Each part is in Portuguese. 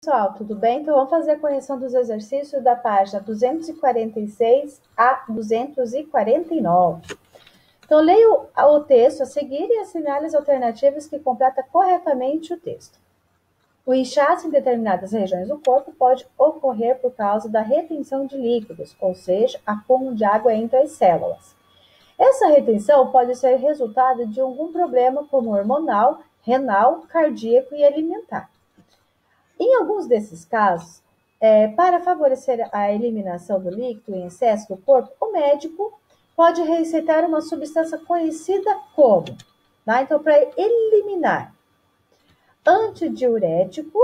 Pessoal, tudo bem? Então, vamos fazer a correção dos exercícios da página 246 a 249. Então, leia o texto a seguir e assinale as alternativas que completa corretamente o texto. O inchaço em determinadas regiões do corpo pode ocorrer por causa da retenção de líquidos, ou seja, acúmulo de água entre as células. Essa retenção pode ser resultado de algum problema como hormonal, renal, cardíaco e alimentar. Em alguns desses casos, para favorecer a eliminação do líquido em excesso do corpo, o médico pode receitar uma substância conhecida como, tá? Então, para eliminar, antidiurético.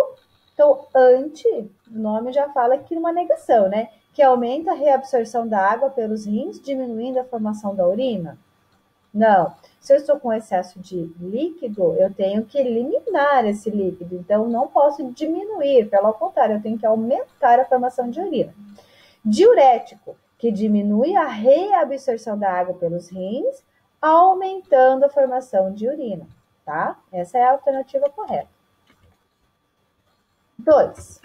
Então, o nome já fala aqui numa negação, né? Que aumenta a reabsorção da água pelos rins, diminuindo a formação da urina. Não. Se eu estou com excesso de líquido, eu tenho que eliminar esse líquido. Então, não posso diminuir. Pelo contrário, eu tenho que aumentar a formação de urina. Diurético, que diminui a reabsorção da água pelos rins, aumentando a formação de urina, tá? Essa é a alternativa correta. 2.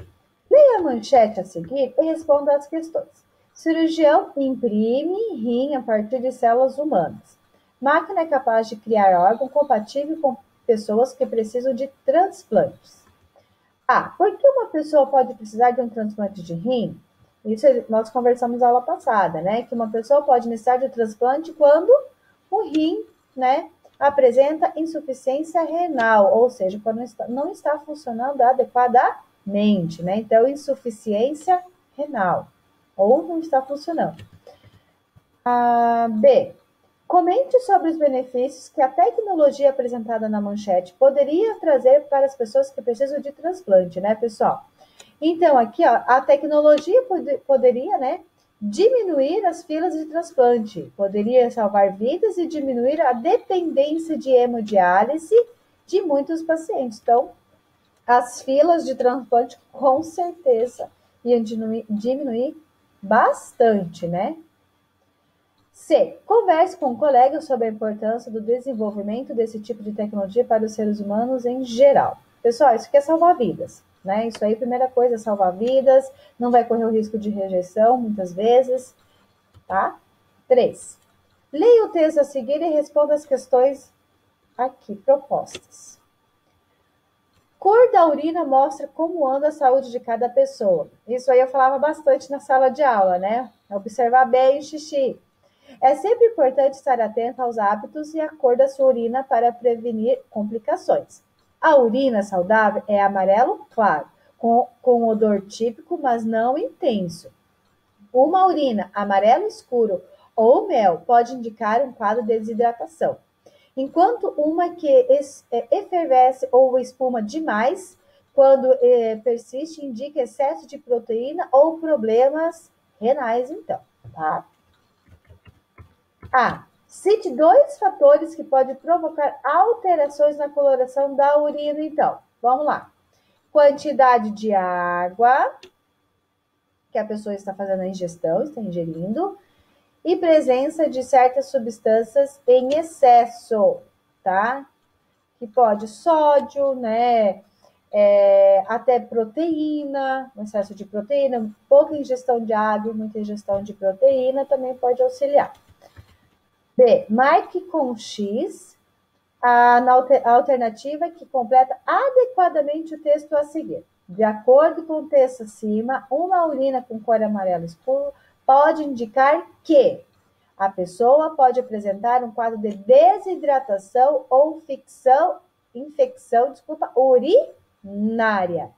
Leia a manchete a seguir e responda às questões. Cirurgião imprime rim a partir de células humanas. Máquina é capaz de criar órgão compatível com pessoas que precisam de transplantes. Por que uma pessoa pode precisar de um transplante de rim? Isso nós conversamos na aula passada, né? Que uma pessoa pode necessitar de um transplante quando o rim, né, apresenta insuficiência renal, ou seja, quando não está funcionando adequadamente, né? Então, insuficiência renal, ou não está funcionando. B. Comente sobre os benefícios que a tecnologia apresentada na manchete poderia trazer para as pessoas que precisam de transplante, né, pessoal? Então, aqui, ó, a tecnologia poderia, né, diminuir as filas de transplante, poderia salvar vidas e diminuir a dependência de hemodiálise de muitos pacientes. Então, as filas de transplante, com certeza, iam diminuir bastante, né? C. Converse com colegas sobre a importância do desenvolvimento desse tipo de tecnologia para os seres humanos em geral. Pessoal, isso aqui é salvar vidas, né? Isso aí, primeira coisa, é salvar vidas, não vai correr o risco de rejeição, muitas vezes, tá? 3. Leia o texto a seguir e responda as questões aqui propostas. Cor da urina mostra como anda a saúde de cada pessoa. Isso aí eu falava bastante na sala de aula, né? Observar bem o xixi. É sempre importante estar atento aos hábitos e à cor da sua urina para prevenir complicações. A urina saudável é amarelo claro, com odor típico, mas não intenso. Uma urina amarelo escuro ou mel pode indicar um quadro de desidratação, enquanto uma que efervesce ou espuma demais, quando persiste, indica excesso de proteína ou problemas renais, então, tá? Cite 2 fatores que podem provocar alterações na coloração da urina, então. Vamos lá. Quantidade de água que a pessoa está fazendo a ingestão, está ingerindo, e presença de certas substâncias em excesso, tá? Que pode sódio, né? Até proteína, um excesso de proteína, pouca ingestão de água e muita ingestão de proteína também pode auxiliar. B. Marque com X a alternativa que completa adequadamente o texto a seguir. De acordo com o texto acima, uma urina com cor amarelo escuro pode indicar que a pessoa pode apresentar um quadro de desidratação ou infecção urinária.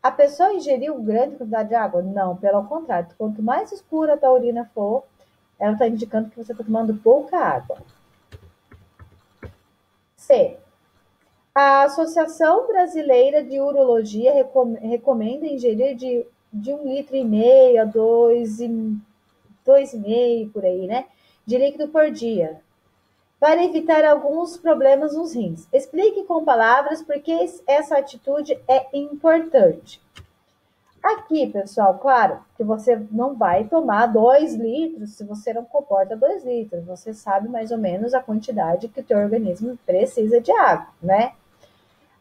A pessoa ingeriu grande quantidade de água? Não, pelo contrário. Quanto mais escura a tua urina for, ela está indicando que você está tomando pouca água. C. A Associação Brasileira de Urologia recomenda ingerir de 1,5 litro a 2,5 por aí, né? De líquido por dia, para evitar alguns problemas nos rins. Explique com palavras por que essa atitude é importante. Aqui, pessoal, claro que você não vai tomar 2 litros se você não comporta 2 litros. Você sabe mais ou menos a quantidade que o teu organismo precisa de água, né?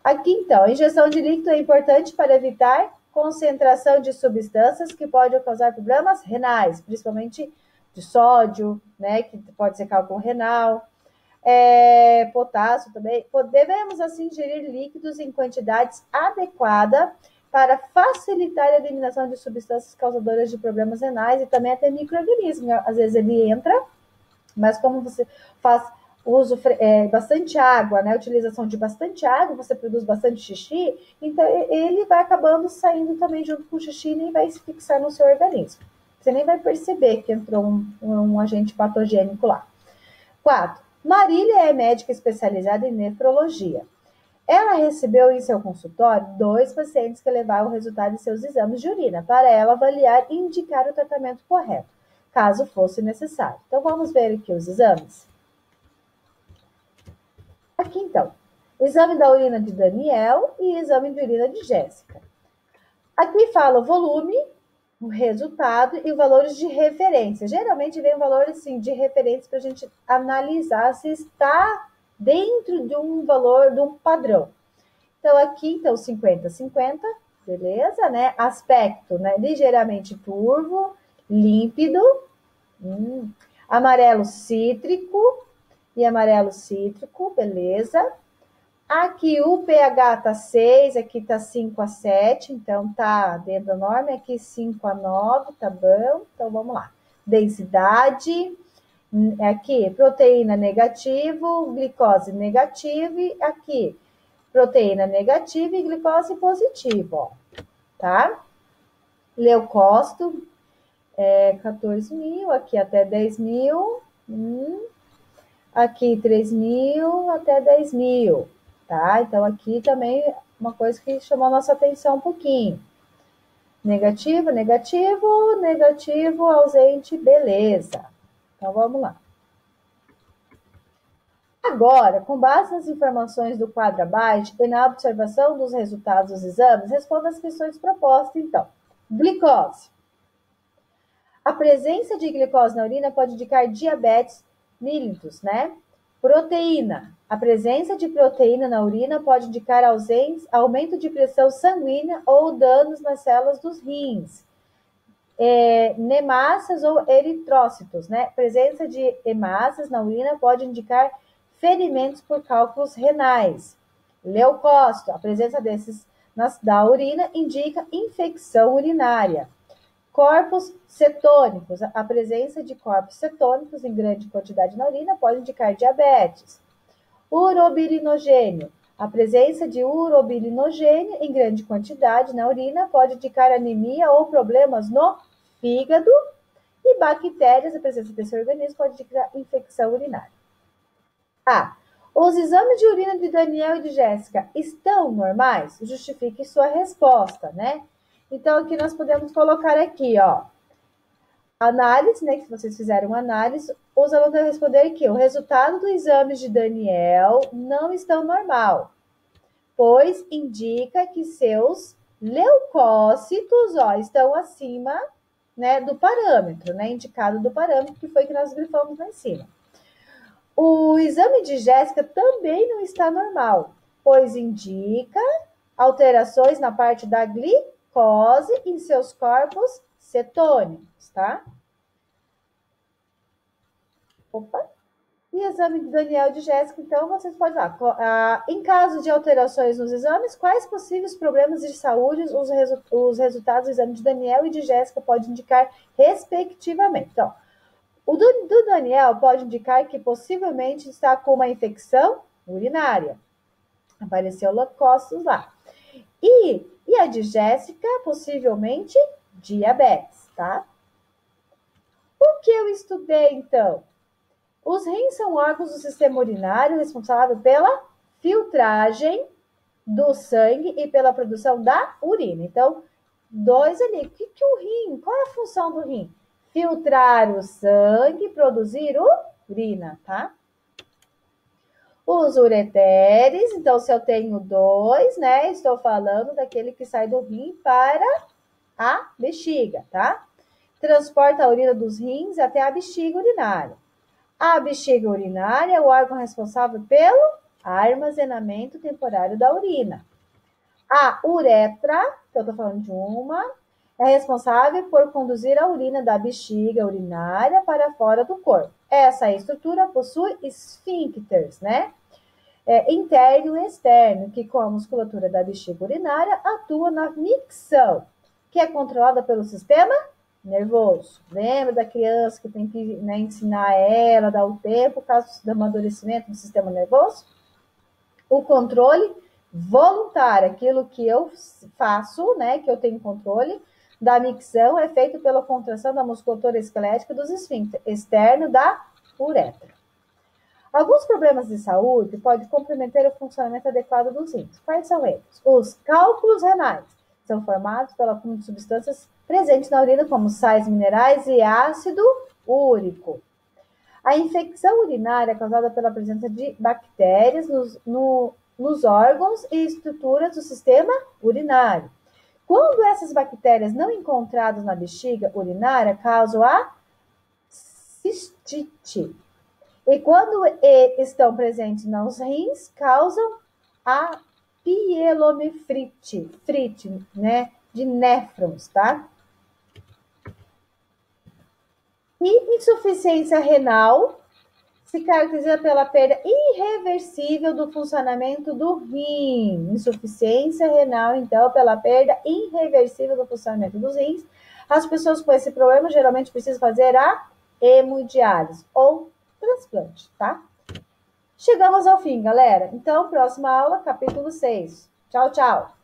Aqui, então, a injeção de líquido é importante para evitar concentração de substâncias que podem causar problemas renais, principalmente de sódio, né, que pode ser cálculo renal, potássio também. Devemos, assim, ingerir líquidos em quantidades adequadas para facilitar a eliminação de substâncias causadoras de problemas renais e também até micro-organismos. Às vezes ele entra, mas como você faz uso bastante água, né? Utilização de bastante água, você produz bastante xixi, então ele vai acabando saindo também junto com o xixi e nem vai se fixar no seu organismo. Você nem vai perceber que entrou um agente patogênico lá. 4. Marília é médica especializada em nefrologia. Ela recebeu em seu consultório 2 pacientes que levaram o resultado de seus exames de urina para ela avaliar e indicar o tratamento correto, caso fosse necessário. Então, vamos ver aqui os exames. Aqui, então, exame da urina de Daniel e exame de urina de Jéssica. Aqui fala o volume, o resultado e os valores de referência. Geralmente vem um valor assim, de referência para a gente analisar se está dentro de um valor, de um padrão. Então, aqui, 50-50, beleza, né? Aspecto, né? Ligeiramente turvo, límpido, amarelo cítrico e amarelo cítrico, beleza. Aqui o pH tá 6, aqui tá 5 a 7, então tá dentro da norma, aqui 5 a 9, tá bom? Então vamos lá. Densidade, aqui proteína negativo, glicose negativo, e aqui proteína negativa e glicose positiva, ó, tá? Leucócito, 14.000, aqui até 10.000, aqui 3.000 até 10.000, tá? Então, aqui também uma coisa que chamou a nossa atenção um pouquinho. Negativo, negativo, negativo, ausente, beleza. Então, vamos lá. Agora, com base nas informações do quadro abaixo e na observação dos resultados dos exames, responda as questões propostas, então. Glicose. A presença de glicose na urina pode indicar diabetes mellitus, né? Proteína. A presença de proteína na urina pode indicar aumento de pressão sanguínea ou danos nas células dos rins. Hemácias ou eritrócitos, né? Presença de hemácias na urina pode indicar ferimentos por cálculos renais. Leucócito. A presença desses da urina indica infecção urinária. Corpos cetônicos. A presença de corpos cetônicos em grande quantidade na urina pode indicar diabetes. Urobilinogênio. A presença de urobilinogênio em grande quantidade na urina pode indicar anemia ou problemas no fígado. E bactérias. A presença desse organismo pode indicar infecção urinária. Os exames de urina de Daniel e de Jéssica estão normais? Justifique sua resposta, né? Então, aqui nós podemos colocar aqui, ó, análise, né, que vocês fizeram análise, os alunos vão responder aqui, o resultado dos exames de Daniel não estão normal, pois indica que seus leucócitos, ó, estão acima, né, do parâmetro, né, indicado do parâmetro, que foi que nós grifamos lá em cima. O exame de Jéssica também não está normal, pois indica alterações na parte da glicose em seus corpos cetônicos, tá? E exame de Daniel e de Jéssica, então, vocês podem lá. Em caso de alterações nos exames, quais possíveis problemas de saúde os resultados do exame de Daniel e de Jéssica podem indicar, respectivamente? Então, o do Daniel pode indicar que possivelmente está com uma infecção urinária. Apareceu leucócitos lá. E a de Jéssica, possivelmente, diabetes, tá? O que eu estudei, então? Os rins são órgãos do sistema urinário responsável pela filtragem do sangue e pela produção da urina. Então, 2 ali. O que o rim? Qual é a função do rim? Filtrar o sangue e produzir urina, tá? Os ureteres, então, se eu tenho 2, né? Estou falando daquele que sai do rim para a bexiga, tá? Transporta a urina dos rins até a bexiga urinária. A bexiga urinária é o órgão responsável pelo armazenamento temporário da urina. A uretra, que eu estou falando de uma, é responsável por conduzir a urina da bexiga urinária para fora do corpo. Essa estrutura possui esfíncteres, né? Interno e externo, que com a musculatura da bexiga urinária atua na micção, que é controlada pelo sistema nervoso. Lembra da criança que tem que, né, ensinar ela, dar o tempo, caso do amadurecimento do sistema nervoso? O controle voluntário, aquilo que eu faço, né, que eu tenho controle da micção, é feito pela contração da musculatura esquelética dos esfíncteres, externo da uretra. Alguns problemas de saúde podem comprometer o funcionamento adequado dos rins. Quais são eles? Os cálculos renais são formados pelo acúmulo de substâncias presentes na urina, como sais minerais e ácido úrico. A infecção urinária é causada pela presença de bactérias nos órgãos e estruturas do sistema urinário. Quando essas bactérias não encontradas na bexiga urinária, causam a cistite. E quando estão presentes nos rins, causam a pielonefrite, né, de néfrons, tá? E insuficiência renal se caracteriza pela perda irreversível do funcionamento do rim. Insuficiência renal, então, pela perda irreversível do funcionamento dos rins. As pessoas com esse problema geralmente precisam fazer a hemodiálise ou transplante, tá? Chegamos ao fim, galera. Então, próxima aula, capítulo 6. Tchau, tchau.